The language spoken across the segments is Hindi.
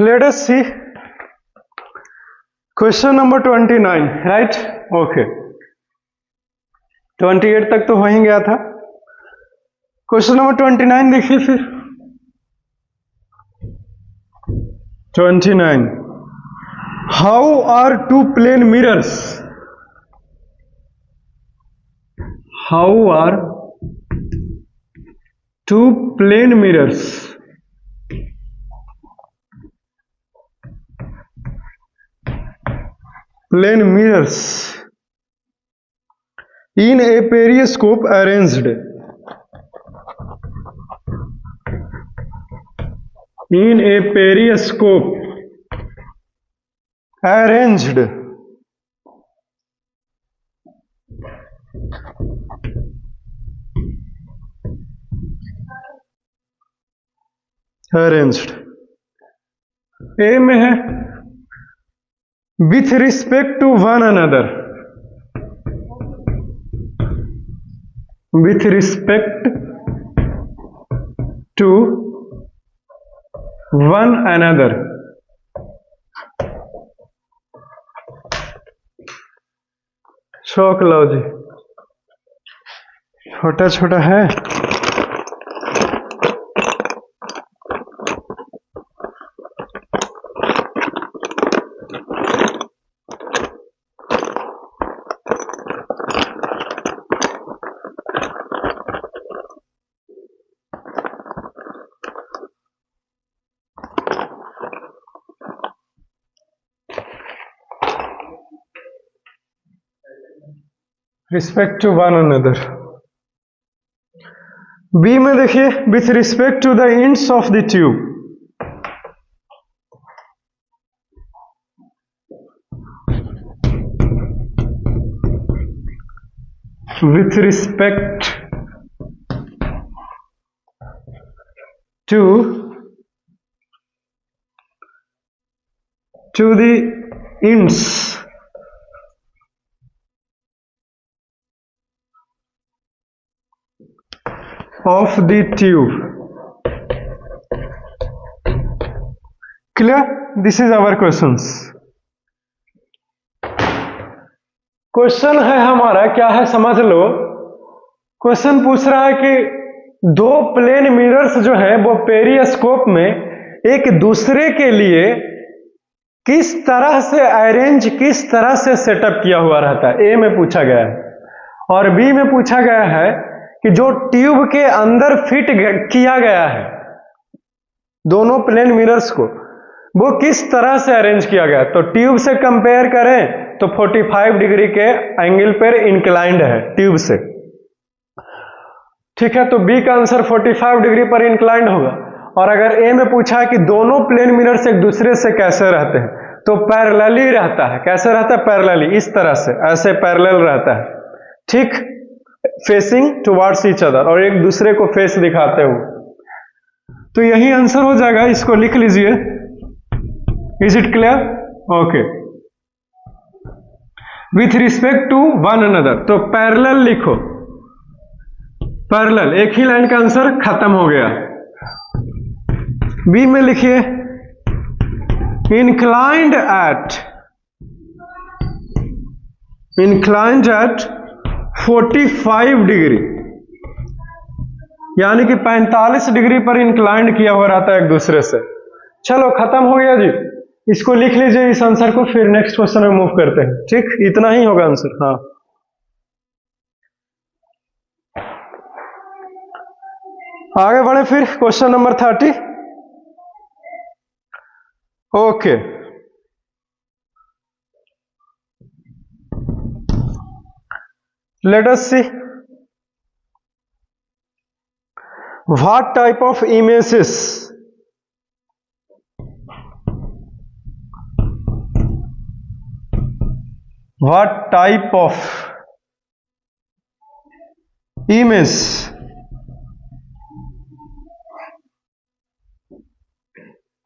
Let us see question number 29, right? Okay. 28 तक तो हो ही गया था. क्वेश्चन नंबर 29 देखिए फिर. 29. How are two plane mirrors? How are two plane mirrors in a periscope arranged A में है with respect to one another, with respect to one another. शौक लो जी, छोटा छोटा है. Respect to one another. B में देखिए with respect to the ends of the tube. With respect to the ends of the tube. Clear? This is our questions. Question है हमारा, क्या है समझ लो. क्वेश्चन पूछ रहा है कि दो प्लेन मिरर्स जो है वो पेरिस्कोप में एक दूसरे के लिए किस तरह से अरेंज, किस तरह से सेटअप किया हुआ रहता है. ए में पूछा गया है. और बी में पूछा गया है कि जो ट्यूब के अंदर फिट किया गया है दोनों प्लेन मिरर्स को, वो किस तरह से अरेंज किया गया. तो ट्यूब से कंपेयर करें तो 45 डिग्री के एंगल पर इंक्लाइंड है ट्यूब से. ठीक है, तो बी का आंसर 45 डिग्री पर इंक्लाइंड होगा. और अगर ए में पूछा है कि दोनों प्लेन मिरर्स एक दूसरे से कैसे रहते हैं, तो पैरेलली रहता है. कैसे रहता है? पैरेलली, इस तरह से, ऐसे पैरेलल रहता है. ठीक, फेसिंग टुवर्ड्स ईच अदर, और एक दूसरे को फेस दिखाते हुए. तो यही आंसर हो जाएगा. इसको लिख लीजिए. Is it clear? Okay. With respect to one another, तो पैरेलल लिखो. पैरेलल, एक ही लाइन का आंसर खत्म हो गया. बी में लिखिए इंक्लाइंड एट 45 डिग्री, यानी कि 45 डिग्री पर इंक्लाइंड किया हुआ रहता है एक दूसरे से. चलो खत्म हो गया जी. इसको लिख लीजिए इस आंसर को, फिर नेक्स्ट क्वेश्चन में मूव करते हैं. ठीक, इतना ही होगा आंसर. हाँ, आगे बढ़े फिर question number 30. Okay. Let us see what type of images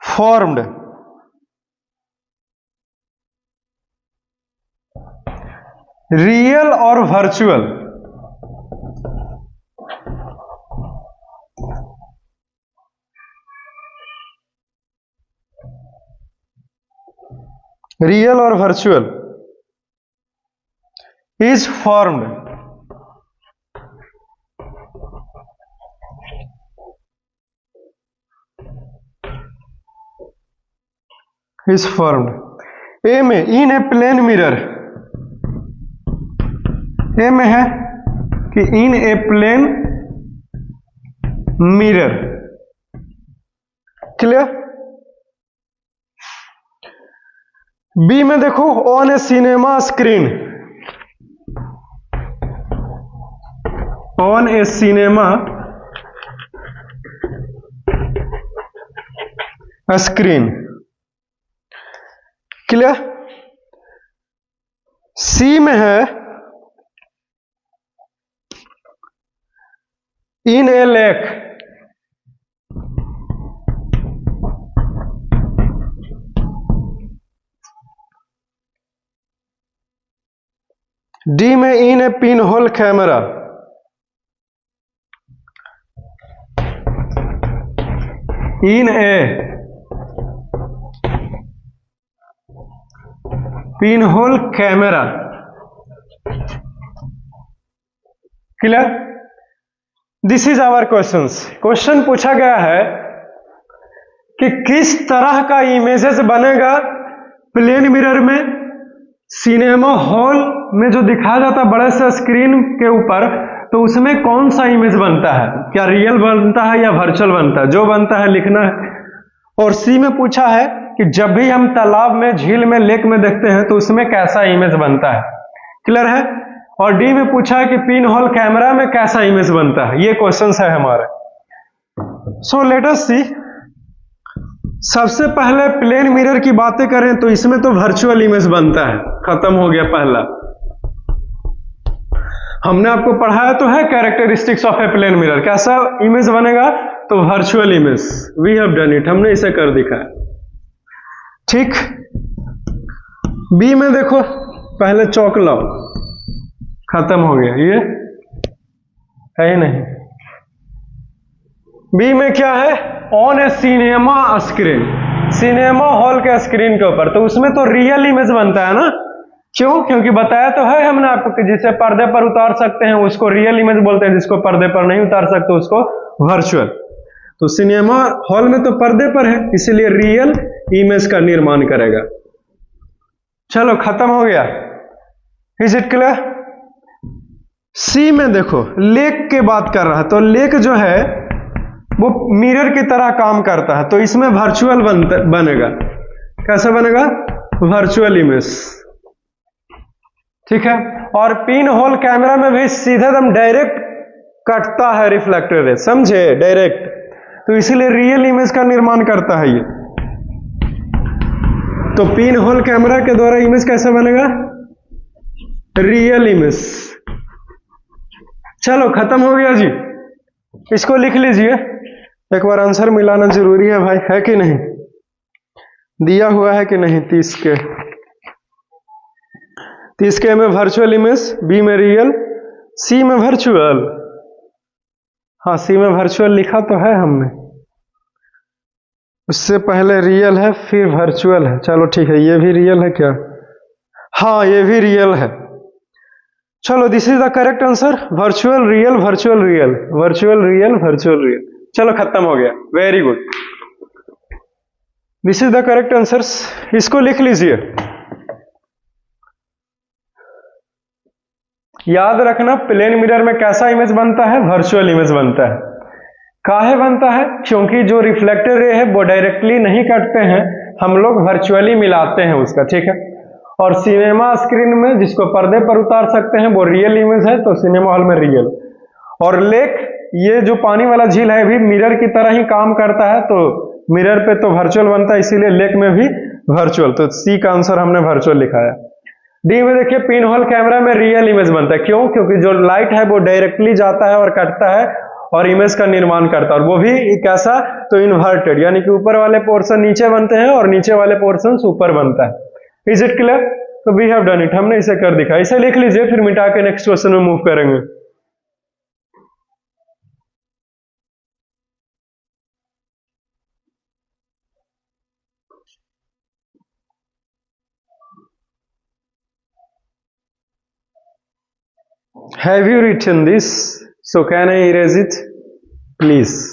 formed real और वर्चुअल रियल और वर्चुअल इज फॉर्म्ड ए में in a plane mirror, A में है कि in a plane mirror, clear. B में देखो on a cinema screen, on a cinema screen, clear. C में है इन ए लेक, डी में in a pin hole camera, in a pin hole camera, clear. This is our question. Question पूछा गया है कि किस तरह का इमेजेस बनेगा प्लेन मिरर में, सिनेमा हॉल में जो दिखाया जाता है बड़े से स्क्रीन के ऊपर, तो उसमें कौन सा इमेज बनता है, क्या रियल बनता है या वर्चुअल बनता है, जो बनता है लिखना है। और सी में पूछा है कि जब भी हम तालाब में, झील में, लेक में देखते हैं तो उसमें कैसा इमेज बनता है, क्लियर है। और डी में पूछा है कि पिन होल कैमरा में कैसा इमेज बनता है। ये क्वेश्चंस है हमारे। सो लेट अस सी। सबसे पहले प्लेन मिरर की बातें करें तो इसमें तो वर्चुअल इमेज बनता है, खत्म हो गया पहला। हमने आपको पढ़ाया तो है characteristics of a plane mirror, कैसा इमेज बनेगा, तो virtual image. We have done it, हमने इसे कर दिखाया, ठीक। बी में देखो, पहले चौक लाओ, खत्म हो गया, ये है ही नहीं। बी में क्या है, on a cinema screen, cinema hall के स्क्रीन के ऊपर, तो उसमें तो रियल इमेज बनता है ना। क्यों? क्योंकि बताया तो है हमने आपको कि जिसे पर्दे पर उतार सकते हैं उसको रियल इमेज बोलते हैं, जिसको पर्दे पर नहीं उतार सकते उसको वर्चुअल। तो सिनेमा हॉल में तो पर्दे पर है, इसीलिए रियल इमेज का निर्माण करेगा। चलो खत्म हो गया। Is it clear? सी में देखो, लेक की बात कर रहा है, तो लेक जो है वो मिरर की तरह काम करता है, तो इसमें वर्चुअल बनेगा। कैसा बनेगा? वर्चुअल इमेज, ठीक है। और पिन होल कैमरा में भी सीधे दम डायरेक्ट कटता है रिफ्लेक्टर रे, समझे, डायरेक्ट, तो इसीलिए रियल इमेज का निर्माण करता है ये। तो पिन होल कैमरा के द्वारा इमेज कैसा बनेगा? Real image. चलो खत्म हो गया जी, इसको लिख लीजिए। एक बार आंसर मिलाना जरूरी है भाई, है कि नहीं? दिया हुआ है कि नहीं? 30 के में वर्चुअल इमेज, बी में रियल, सी में वर्चुअल। हाँ, सी में वर्चुअल लिखा तो है हमने, उससे पहले रियल है फिर वर्चुअल है। चलो ठीक है, ये भी रियल है क्या? हाँ, ये भी रियल है। चलो this is the correct answer, virtual real virtual real, virtual real virtual real. चलो खत्म हो गया, very good, this is the correct answers. इसको लिख लीजिए। याद रखना, प्लेन मिरर में कैसा इमेज बनता है? वर्चुअल इमेज बनता है। काहे बनता है? क्योंकि जो रिफ्लेक्टेड रे है वो डायरेक्टली नहीं कटते हैं, हम लोग वर्चुअली मिलाते हैं उसका, ठीक है। और सिनेमा स्क्रीन में जिसको पर्दे पर उतार सकते हैं वो रियल इमेज है, तो सिनेमा हॉल में रियल। और लेक, ये जो पानी वाला झील है भी मिरर की तरह ही काम करता है, तो मिरर पे तो वर्चुअल बनता है, इसीलिए लेक में भी वर्चुअल। तो सी का आंसर हमने वर्चुअल लिखाया। डी में देखिए, पिन होल कैमरा में रियल इमेज बनता है। क्यों? क्योंकि जो लाइट है वो डायरेक्टली जाता है और कटता है और इमेज का निर्माण करता है, और वो भी कैसा? तो इन्वर्टेड, यानी कि ऊपर वाले पोर्शन नीचे बनते हैं और नीचे वाले पोर्शन ऊपर बनता है। Is it clear? तो वी हैव डन इट, हमने इसे कर दिखा। इसे लिख लीजिए, फिर मिटा के नेक्स्ट क्वेश्चन में मूव करेंगे। Have you written this? So can I erase it, please?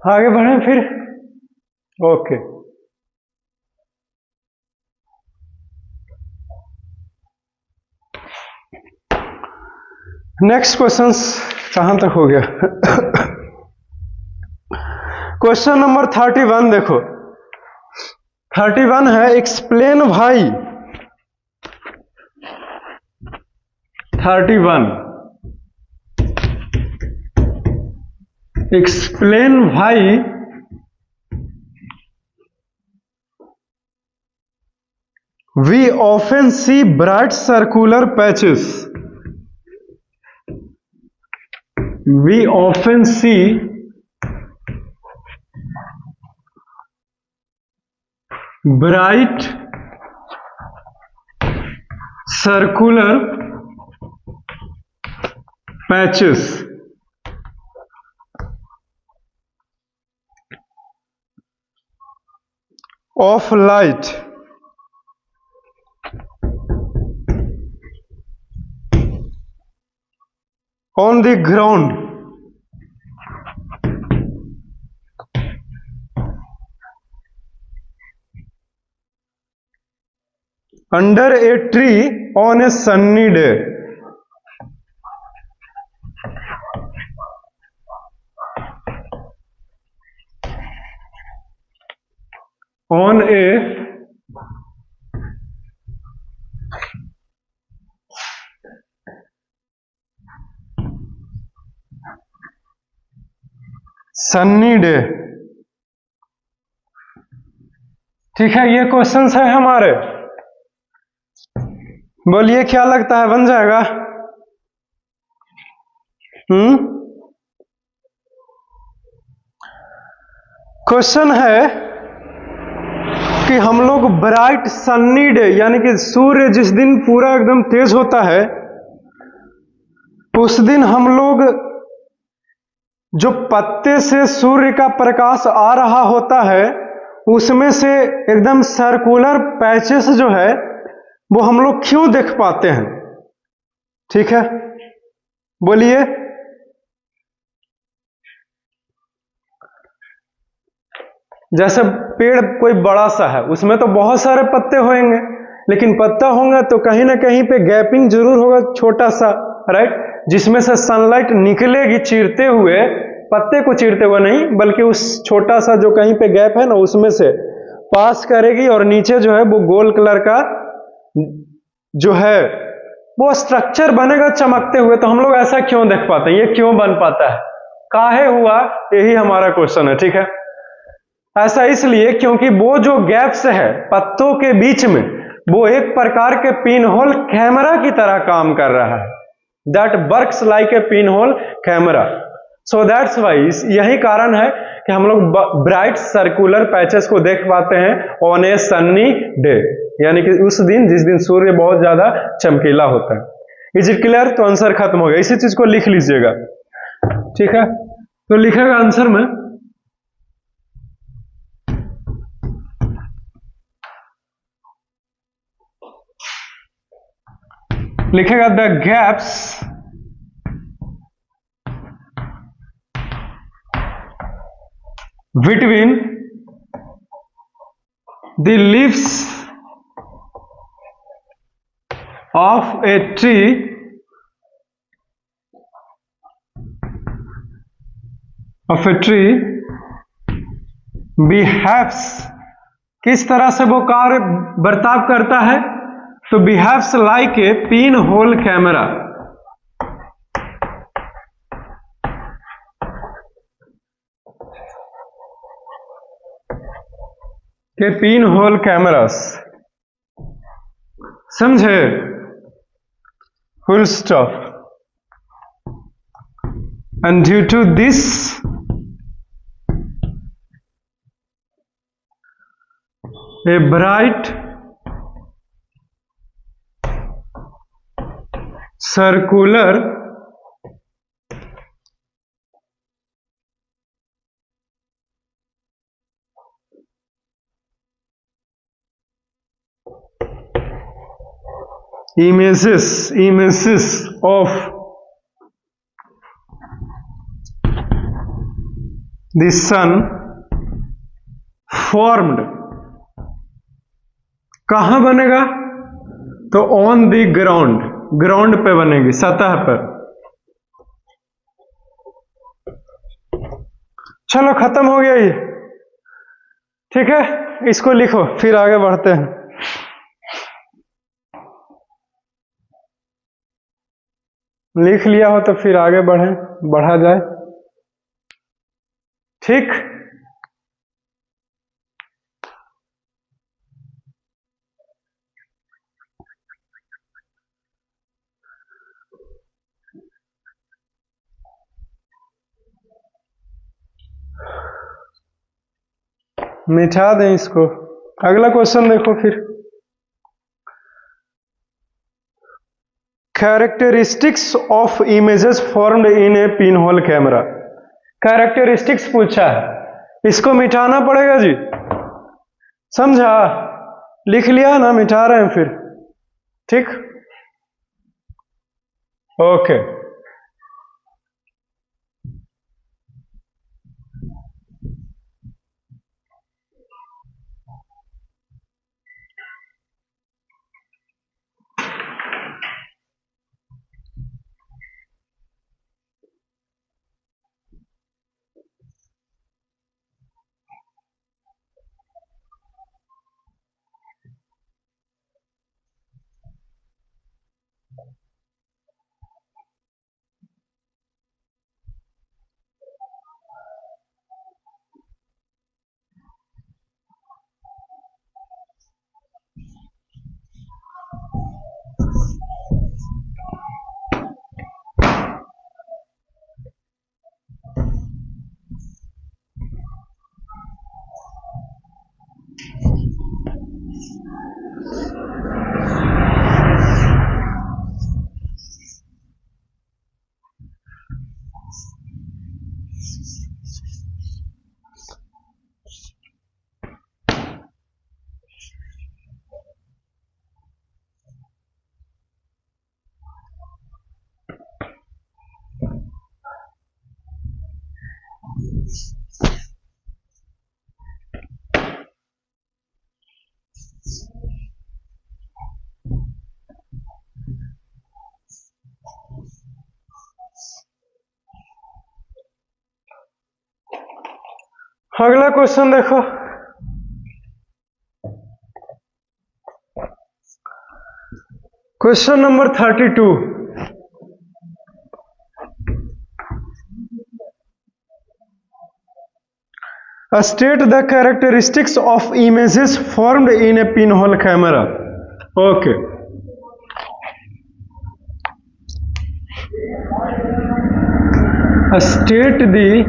आगे बढ़ें फिर। ओके, नेक्स्ट क्वेश्चन कहां तक हो गया? क्वेश्चन नंबर 31 देखो, 31 है एक्सप्लेन भाई। 31 एक्सप्लेन भाई we often see bright circular patches. We often see bright circular patches of light on the ground under a tree on a sunny day. On a Sunny day. ठीक है, ये क्वेश्चंस है हमारे। बोलिए क्या लगता है, बन जाएगा? क्वेश्चन है कि हम लोग ब्राइट सन्नी डे, यानी कि सूर्य जिस दिन पूरा एकदम तेज होता है, उस दिन हम लोग जो पत्ते से सूर्य का प्रकाश आ रहा होता है, उसमें से एकदम सर्कुलर पैचेस जो है वो हम लोग क्यों देख पाते हैं? ठीक है, बोलिए। जैसे पेड़ कोई बड़ा सा है, उसमें तो बहुत सारे पत्ते होंगे, लेकिन पत्ता होगा तो कहीं ना कहीं पे गैपिंग जरूर होगा, छोटा सा, राइट, जिसमें से सनलाइट निकलेगी चीरते हुए, पत्ते को चीरते हुए नहीं, बल्कि उस छोटा सा जो कहीं पे गैप है ना, उसमें से पास करेगी और नीचे जो है वो गोल कलर का जो है वो स्ट्रक्चर बनेगा चमकते हुए। तो हम लोग ऐसा क्यों देख पाते हैं, ये क्यों बन पाता है, काहे हुआ, यही हमारा क्वेश्चन है। ठीक है, ऐसा इसलिए क्योंकि वो जो गैप्स है पत्तों के बीच में, वो एक प्रकार के पिन होल कैमरा की तरह काम कर रहा है। That works like a pin hole camera. So that's why, यही कारण है कि हम लोग ब्राइट सर्कुलर पैचेस को देख पाते हैं ऑन ए सन्नी डे, यानी कि उस दिन जिस दिन सूर्य बहुत ज्यादा चमकीला होता है। Is it clear? तो आंसर खत्म हो गया। इसी चीज को लिख लीजिएगा, ठीक है? तो लिखेगा आंसर में, लिखेगा the gaps between the leaves of a tree behaves, किस तरह से वो कार्य बर्ताव करता है? तो behaves like a pinhole camera। के पिन होल कैमरास, समझे? Full stop. And due to this a bright circular images of the sun formed, कहां बनेगा? तो ऑन द ग्राउंड, ग्राउंड पे बनेगी, सतह पर। चलो खत्म हो गया ये, ठीक है? इसको लिखो, फिर आगे बढ़ते हैं। लिख लिया हो तो फिर आगे बढ़ा जाए, ठीक? मिटा दें इसको। अगला क्वेश्चन देखो फिर। Characteristics of images formed in A pinhole camera. Characteristics पूछा है, इसको मिटाना पड़ेगा जी, समझा? लिख लिया ना, मिटा रहे हैं फिर, ठीक? ओके। अगला क्वेश्चन देखो। Question number 32। State the characteristics of images formed in a pinhole camera। Okay, state the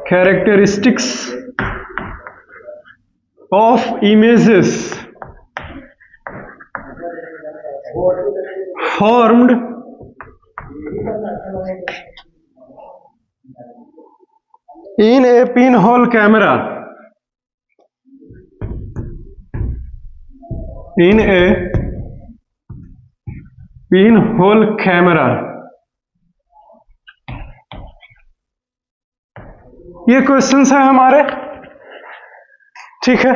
characteristics of images formed in a pinhole camera, in a pinhole camera। ये क्वेश्चंस है हमारे, ठीक है।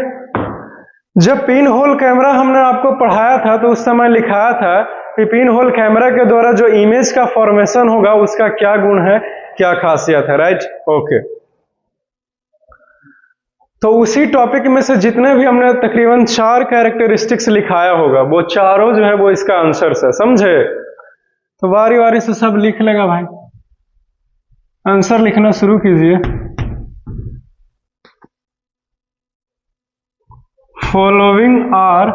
जब पिन होल कैमरा हमने आपको पढ़ाया था तो उस समय लिखाया था कि पिन होल कैमरा के द्वारा जो इमेज का फॉर्मेशन होगा उसका क्या गुण है, क्या खासियत है, राइट। ओके, तो उसी टॉपिक में से जितने भी हमने तकरीबन 4 कैरेक्टरिस्टिक्स लिखाया होगा वो चारों जो है वो इसका आंसर है, समझे। तो बारी बारी से सब लिख लेगा भाई, आंसर लिखना शुरू कीजिए। Following are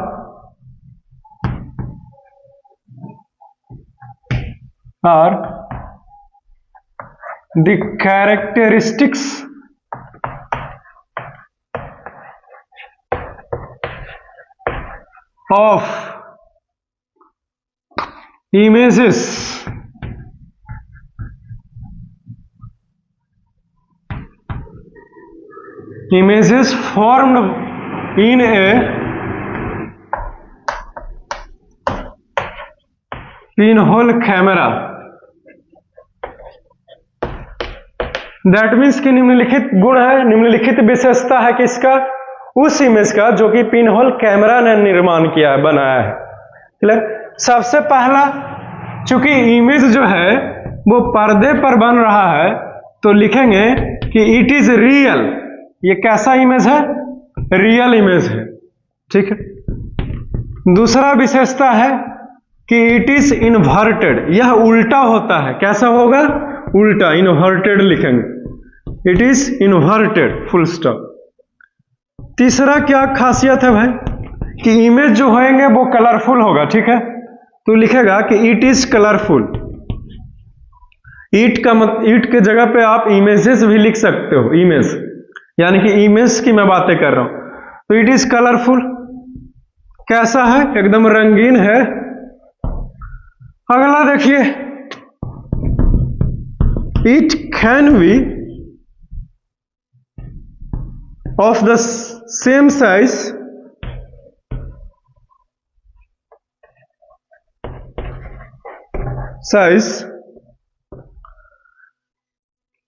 the characteristics of images formed in a pinhole camera। That means कि निम्नलिखित गुण है, निम्नलिखित विशेषता है किसका, उस इमेज का जो कि पिनहोल कैमरा ने निर्माण किया है, बनाया है। क्लियर। सबसे पहला, चूंकि इमेज जो है वो पर्दे पर बन रहा है तो लिखेंगे कि इट इज रियल। ये कैसा इमेज है, रियल इमेज है, ठीक है। दूसरा विशेषता है कि इट इज इन्वर्टेड, यह उल्टा होता है। कैसा होगा, उल्टा, इन्वर्टेड लिखेंगे, it is inverted, full stop. तीसरा क्या खासियत है भाई, कि इमेज जो होंगे वो कलरफुल होगा, ठीक है। तो लिखेगा कि इट इज कलरफुल। ईट के जगह पे आप इमेजेस भी लिख सकते हो, इमेज यानी कि इमेज की मैं बातें कर रहा हूं। तो इट इज कलरफुल, कैसा है, एकदम रंगीन है। अगला देखिए, it can be of the same size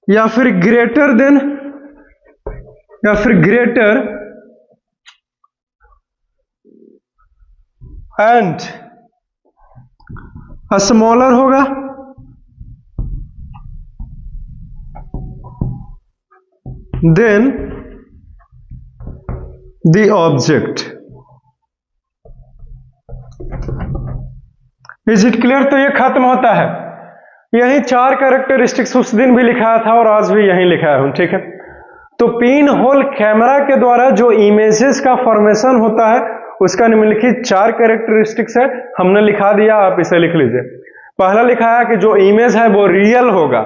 या फिर ग्रेटर देन, या फिर ग्रेटर एंड स्मॉलर होगा than the object. Is it clear. तो ये खत्म होता है। यही 4 कैरेक्टरिस्टिक्स उस दिन भी लिखाया था और आज भी यही लिखाया हूं, ठीक है। तो पिन होल कैमरा के द्वारा जो इमेजेस का फॉर्मेशन होता है उसका निम्नलिखित 4 कैरेक्टरिस्टिक्स है, हमने लिखा दिया, आप इसे लिख लीजिए। पहला लिखा है कि जो इमेज है वो रियल होगा,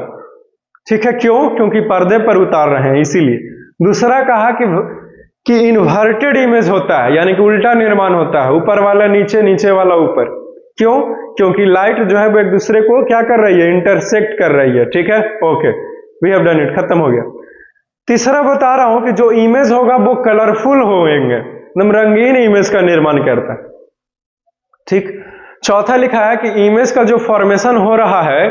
ठीक है। क्यों, क्योंकि पर्दे पर उतार रहे हैं इसीलिए। दूसरा कहा कि इन्वर्टेड इमेज होता है, यानी कि उल्टा निर्माण होता है, ऊपर वाला नीचे, नीचे वाला ऊपर। क्यों, क्योंकि लाइट जो है वो एक दूसरे को क्या कर रही है, इंटरसेक्ट कर रही है, ठीक है। Okay, we have done it, खत्म हो गया। तीसरा बता रहा हूं कि जो इमेज होगा वो कलरफुल होंगे, एकदम रंगीन इमेज का निर्माण करता है, ठीक। चौथा लिखा है कि इमेज का जो फॉर्मेशन हो रहा है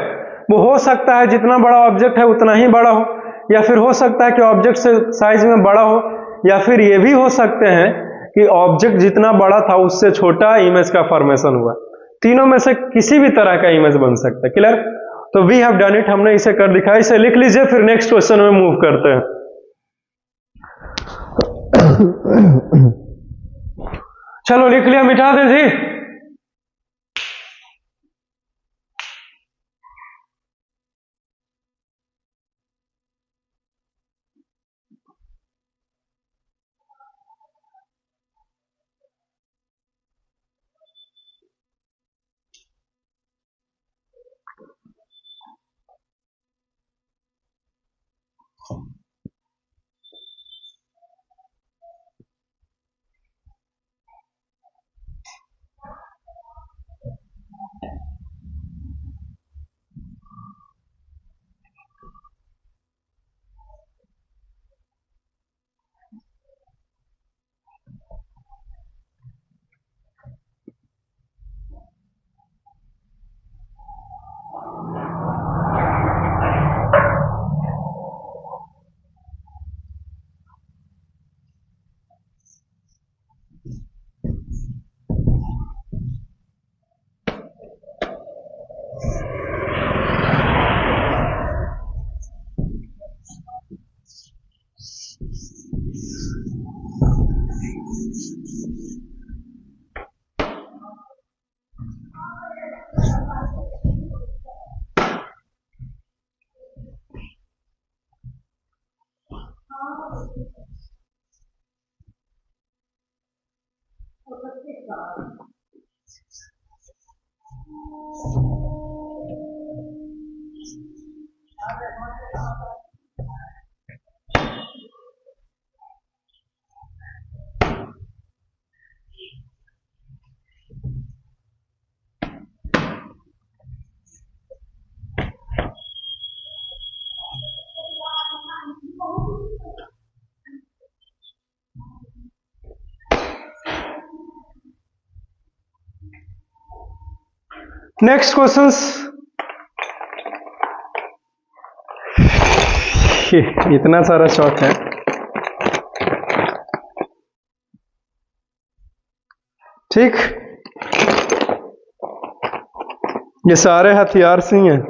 वो हो सकता है जितना बड़ा ऑब्जेक्ट है उतना ही बड़ा हो, या फिर हो सकता है कि ऑब्जेक्ट से साइज में बड़ा हो, या फिर ये भी हो सकते हैं कि ऑब्जेक्ट जितना बड़ा था उससे छोटा इमेज का फॉर्मेशन हुआ। तीनों में से किसी भी तरह का इमेज बन सकता है। क्लियर। तो वी हैव डन इट, हमने इसे कर दिखाया। इसे लिख लीजिए, फिर नेक्स्ट क्वेश्चन में मूव करते हैं। चलो लिख लिया, मिटा दे जी। नेक्स्ट क्वेश्चंस, इतना सारा शॉट है। ठीक, ये सारे हथियार से ही हैं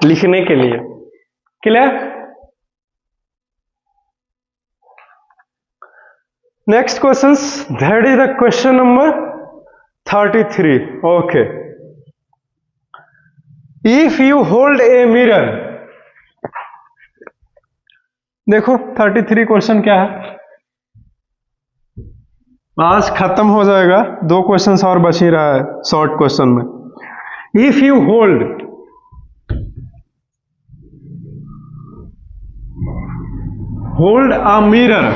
लिखने के लिए। Clear? Next questions, that is the question number 33। Okay, if you hold a mirror, देखो 33 क्वेश्चन क्या है, आज खत्म हो जाएगा, 2 क्वेश्चन और बच ही रहा है शॉर्ट क्वेश्चन में। If you hold a mirror,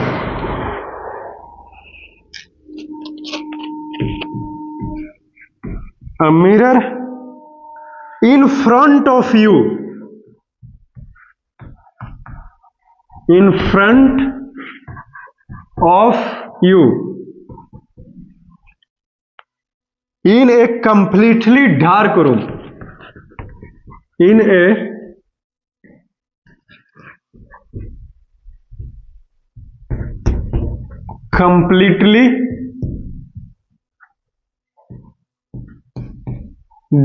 in front of you, in front of you, in a completely dark room, in a completely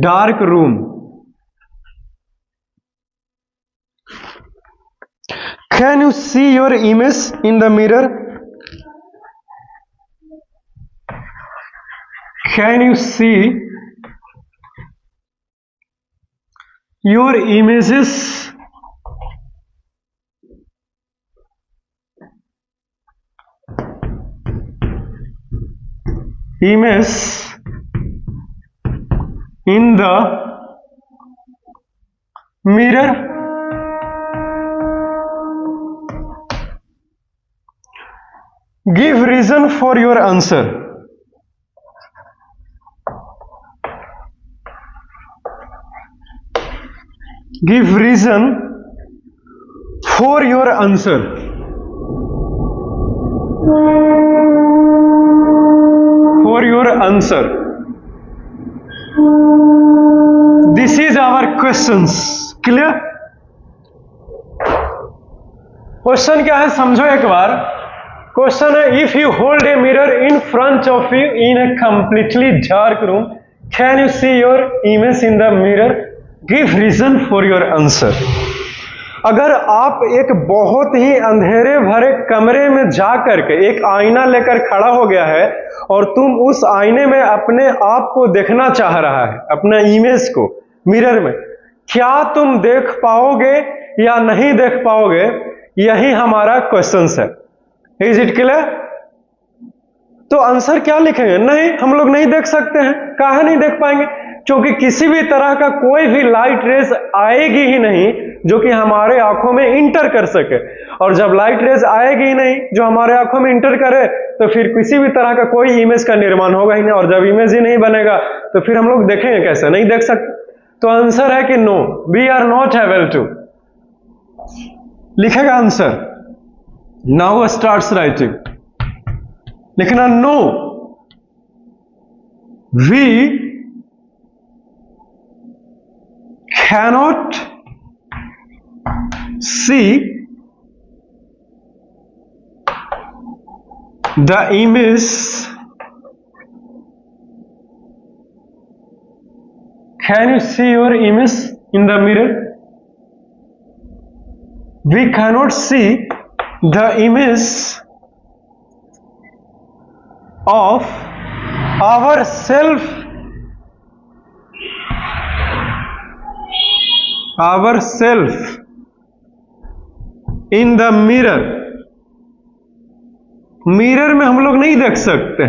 dark room, can you see your image in the mirror? Can you see your images in the mirror? Give reason for your answer. Give reason for your answer. For your answer. This is our questions. Clear? Question क्या है समझो एक बार। क्वेश्चन है, if you hold a mirror in front of you in a completely dark room, can you see your image in the mirror? Give reason for your answer. अगर आप एक बहुत ही अंधेरे भरे कमरे में जा करके एक आईना लेकर खड़ा हो गया है और तुम उस आईने में अपने आप को देखना चाह रहा है, अपना इमेज को मिरर में, क्या तुम देख पाओगे या नहीं देख पाओगे? यही हमारा क्वेश्चन है। Is it clear? तो आंसर क्या लिखेंगे? नहीं, हम लोग नहीं देख सकते हैं। काहे नहीं देख पाएंगे? क्योंकि किसी भी तरह का कोई भी लाइट रेज आएगी ही नहीं जो कि हमारे आंखों में इंटर कर सके, और जब लाइट रेज आएगी ही नहीं जो हमारे आंखों में इंटर करे तो फिर किसी भी तरह का कोई इमेज का निर्माण होगा ही नहीं, और जब इमेज ही नहीं बनेगा तो फिर हम लोग देखेंगे कैसे? नहीं देख सकते। तो आंसर है कि no, we are not able to. लिखेगा आंसर। Now starts writing. लिखना no, we cannot see the image. Can you see your image in the mirror? We cannot see the image of ourself in the mirror. Mirror में हम लोग नहीं देख सकते।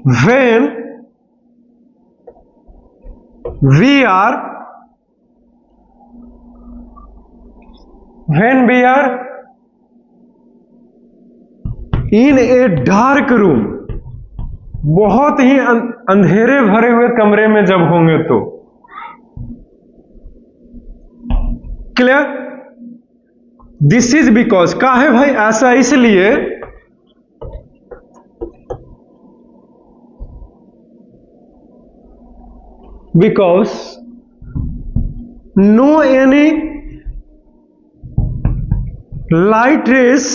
when we are in a dark room, बहुत ही अंधेरे भरे हुए कमरे में जब होंगे तो। क्लियर? दिस इज बिकॉज, का है भाई ऐसा इसलिए because no any light rays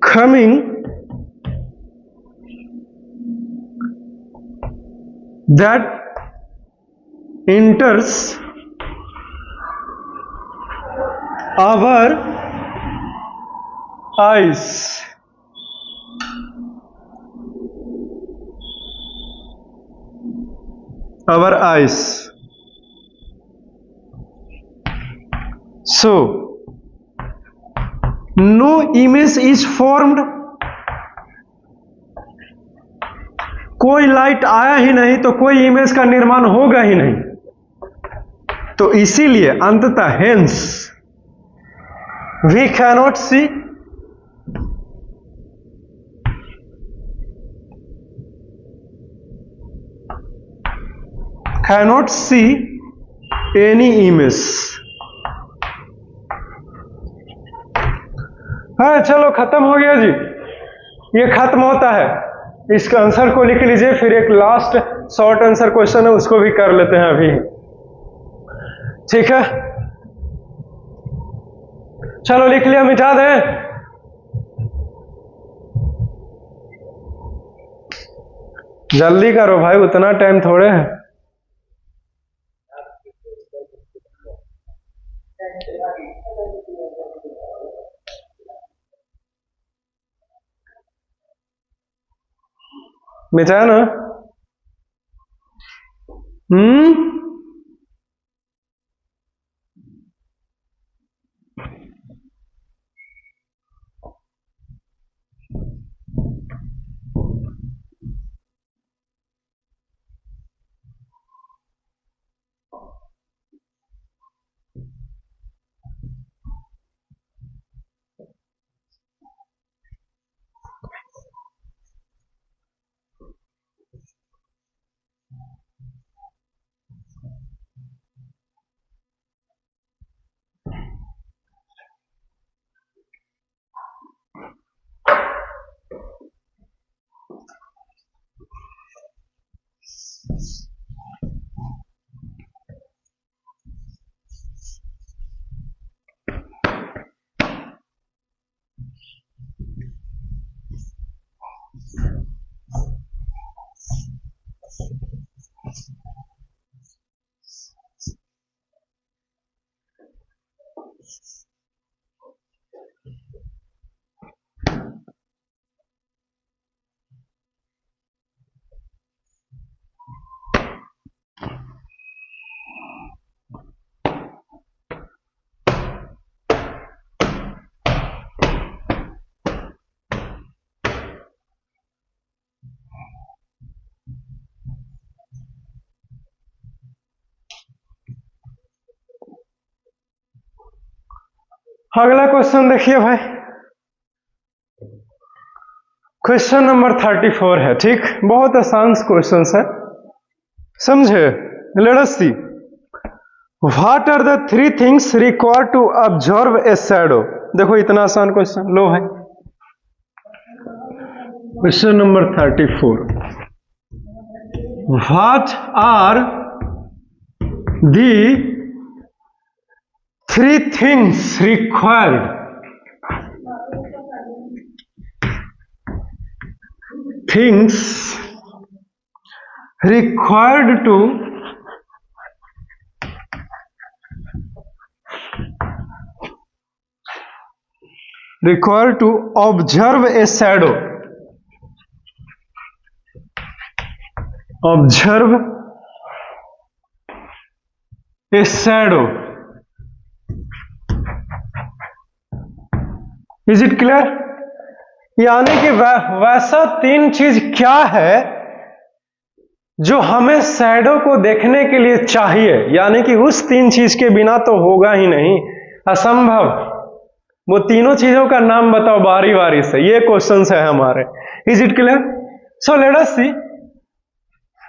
coming that enters our eyes. Our eyes. So, no image is formed. कोई लाइट आया ही नहीं तो कोई इमेज का निर्माण होगा ही नहीं। तो इसीलिए अंततः hence we cannot see any image. हाँ चलो खत्म हो गया जी, ये खत्म होता है। इसका आंसर को लिख लीजिए, फिर एक लास्ट शॉर्ट आंसर क्वेश्चन है उसको भी कर लेते हैं अभी, ठीक है? चलो लिख लिया, मिटा दें? जल्दी करो भाई, उतना टाइम थोड़े है। मिटा ना? अगला क्वेश्चन देखिए भाई, क्वेश्चन नंबर 34 है, ठीक? बहुत आसान क्वेश्चन है, समझे? Let us see what are the 3 things required to observe a shadow. देखो इतना आसान क्वेश्चन, लो भाई question number 34, what are the 3 things required to observe a shadow. Observe a shadow. Is it clear? यानी कि वैसा तीन चीज क्या है जो हमें शैडो को देखने के लिए चाहिए, यानी कि उस तीन चीज के बिना तो होगा ही नहीं, असंभव। वो तीनों चीजों का नाम बताओ बारी बारी से, ये क्वेश्चंस है हमारे। Is it clear? So let us see.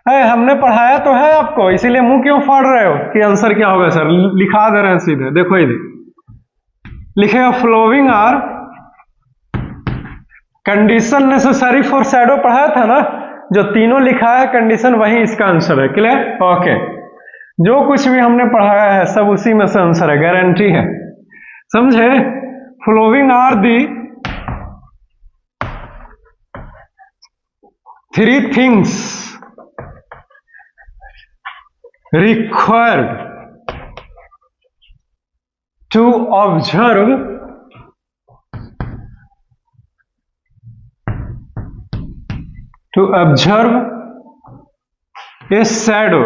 हमने पढ़ाया तो है आपको, इसीलिए मुंह क्यों फाड़ रहे हो कि आंसर क्या होगा सर? लिखा दे रहे हैं सीधे, देखो इधर लिखेगा following are condition necessary for shadow, पढ़ाया था ना, जो तीनों लिखा है कंडीशन वही इसका आंसर है। क्लियर? ओके, जो कुछ भी हमने पढ़ाया है सब उसी में से आंसर है, गारंटी है, समझे? Following are the three things required to observe a shadow.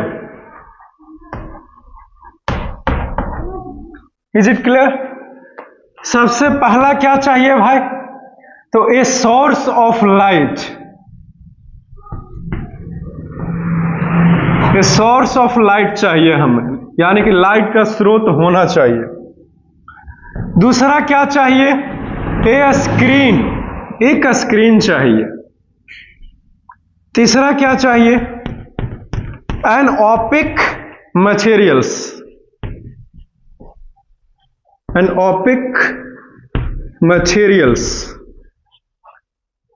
Is it clear? सबसे पहला क्या चाहिए भाई? तो a source of light, a source of light चाहिए हमें, यानी कि लाइट का स्रोत होना चाहिए। दूसरा क्या चाहिए? ए स्क्रीन, एक स्क्रीन चाहिए। तीसरा क्या चाहिए? An opaque materials, an opaque materials.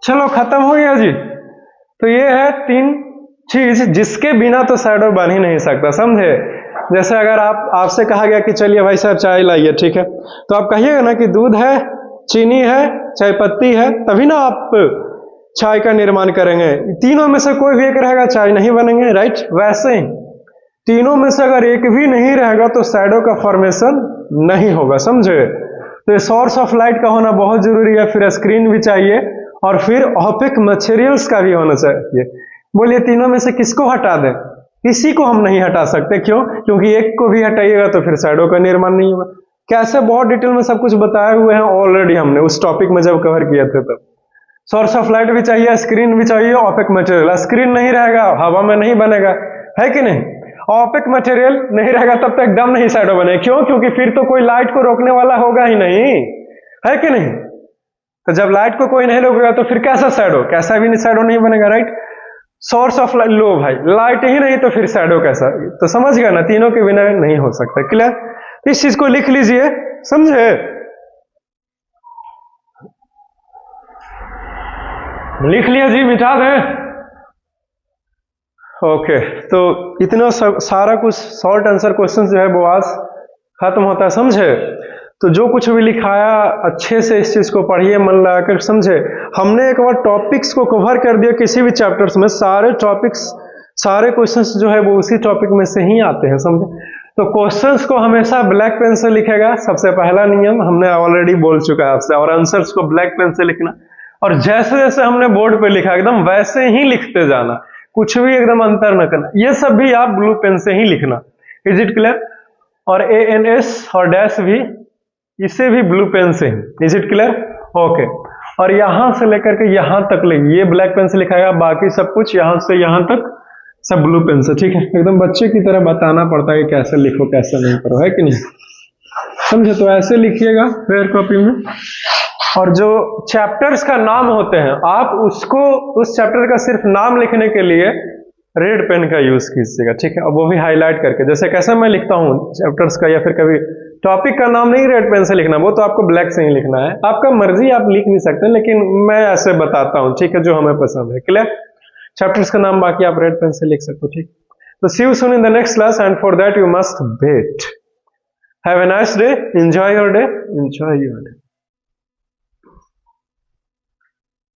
चलो खत्म हो गया जी। तो ये है तीन चीज जिसके बिना तो शैडो बन ही नहीं सकता, समझे? जैसे अगर आपसे कहा गया कि चलिए भाई साहब चाय लाइए, ठीक है, तो आप कहिएगा ना कि दूध है, चीनी है, चाय पत्ती है, तभी ना आप चाय का निर्माण करेंगे। तीनों में से कोई भी एक रहेगा, चाय नहीं बनेंगे, राइट? वैसे ही तीनों में से अगर एक भी नहीं रहेगा तो शैडो का फॉर्मेशन नहीं होगा, समझे? तो ये सोर्स ऑफ लाइट का होना बहुत जरूरी है, फिर स्क्रीन भी चाहिए, और फिर ओपिक मटेरियल्स का भी होना चाहिए। बोलिए तीनों में से किसको हटा दें? किसी को हम नहीं हटा सकते। क्यों? क्योंकि एक को भी हटाइएगा तो फिर शैडो का निर्माण नहीं होगा। कैसे? बहुत डिटेल में सब कुछ बताए हुए हैं ऑलरेडी हमने उस टॉपिक में जब कवर किए थे तब। सोर्स ऑफ लाइट भी चाहिए, स्क्रीन भी चाहिए, ओपिक मटेरियल। स्क्रीन नहीं रहेगा हवा में नहीं बनेगा, है कि नहीं? ओपिक मटेरियल नहीं रहेगा तब तक एकदम नहीं शैडो बने। क्यों? क्योंकि फिर तो कोई लाइट को रोकने वाला होगा ही नहीं, है कि नहीं? तो जब लाइट को कोई नहीं रोकेगा तो फिर कैसा शैडो? कैसा भी नहीं शैडो नहीं बनेगा, राइट? सोर्स ऑफ लाइट, लो भाई लाइट ही नहीं तो फिर शैडो कैसा? तो समझ गया ना, तीनों के बिना नहीं हो सकता। क्लियर? इस चीज को लिख लीजिए, समझे? लिख लिया जी, मिटा दें? ओके, तो इतना सारा कुछ शॉर्ट आंसर क्वेश्चन जो है वो आज खत्म होता है, समझे? तो जो कुछ भी लिखाया अच्छे से इस चीज को पढ़िए, मन लगाकर, समझे? हमने एक बार टॉपिक्स को कवर कर दिया किसी भी चैप्टर्स में, सारे टॉपिक्स, सारे क्वेश्चंस जो है वो उसी टॉपिक में से ही आते हैं, समझे? तो क्वेश्चंस को हमेशा ब्लैक पेन से लिखेगा, सबसे पहला नियम हमने ऑलरेडी बोल चुका है आपसे, और आंसर्स को ब्लैक पेन से लिखना, और जैसे जैसे हमने बोर्ड पे लिखा एकदम वैसे ही लिखते जाना, कुछ भी एकदम अंतर न करना। ये सब भी आप ब्लू पेन से ही लिखना। Is it clear? और ANS और डैश भी, इसे भी ब्लू पेन से ही। Is it clear? ओके, और यहां से लेकर के यहां तक ये ब्लैक पेन से लिखाएगा, बाकी सब कुछ यहां से यहां तक सब ब्लू पेन से, ठीक है? एकदम बच्चे की तरह बताना पड़ता है कैसे लिखो कैसे नहीं करो, है कि नहीं? समझे? तो ऐसे लिखिएगा फेयर कॉपी में, और जो चैप्टर्स का नाम होते हैं आप उसको, उस चैप्टर का सिर्फ नाम लिखने के लिए रेड पेन का यूज कीजिएगा, ठीक है? और वो भी हाईलाइट करके, जैसे कैसे मैं लिखता हूँ चैप्टर्स का, या फिर कभी टॉपिक का नाम नहीं रेड पेन से लिखना, वो तो आपको ब्लैक से ही लिखना है, आपका मर्जी, आप लिख भी सकते हैं, लेकिन मैं ऐसे बताता हूँ, ठीक है? जो हमें पसंद है। क्लियर? चैप्टर्स का नाम बाकी आप रेड पेन से लिख सकते हो, ठीक? तो see you soon in the next class, and for that you must wait. Have a nice day, enjoy your day, enjoy your day.